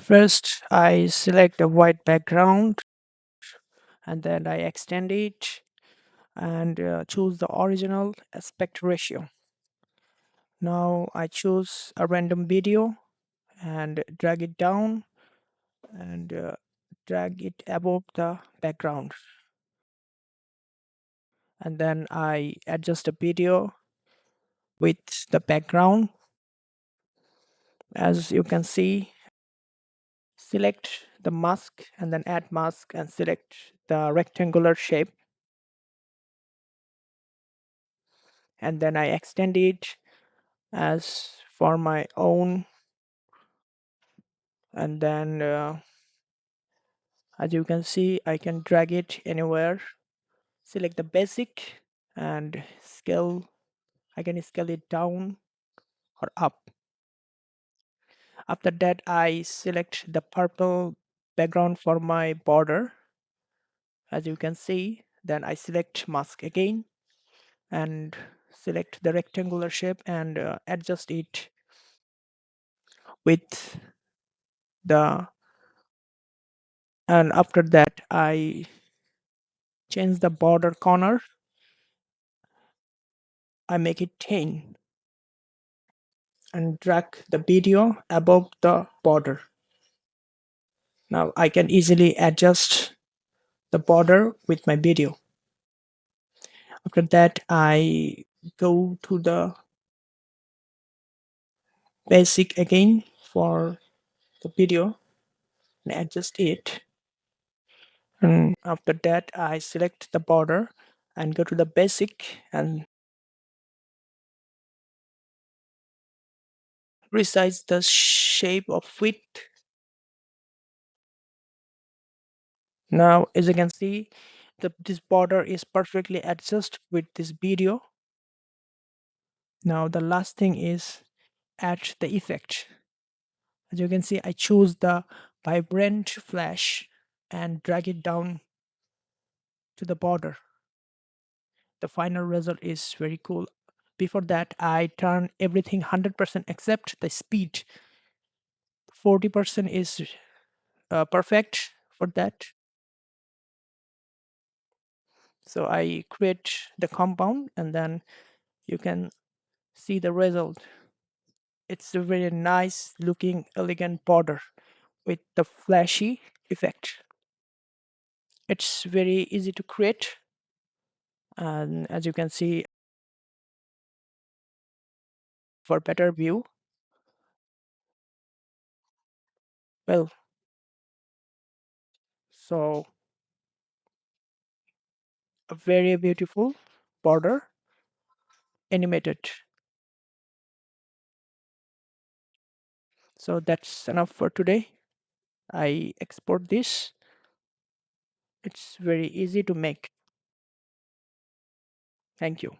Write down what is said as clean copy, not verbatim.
First, I select a white background and then I extend it and choose the original aspect ratio. Now I choose a random video and drag it down and drag it above the background. And then I adjust the video with the background. As you can see, select the mask and then add mask and select the rectangular shape. And then I extend it as for my own. And then as you can see, I can drag it anywhere. Select the basic and scale. I can scale it down or up. After that, I select the purple background for my border. As you can see, then I select mask again and select the rectangular shape and adjust it with the, and after that I change the border corner. I make it 10 and drag the video above the border. Now I can easily adjust the border with my video. After that, I go to the basic again for the video and adjust it. And after that, I select the border and go to the basic and resize the shape of it. Now, as you can see, this border is perfectly adjusted with this video. Now, the last thing is add the effect. As you can see, I choose the vibrant flash and drag it down to the border. The final result is very cool. Before that, I turn everything 100% except the speed. 40% is perfect for that. So I create the compound and then you can see the result. It's a very nice looking elegant border with the flashy effect. It's very easy to create, and as you can see, for better view, well, so a very beautiful border animated. So that's enough for today. I export this. It's very easy to make. Thank you.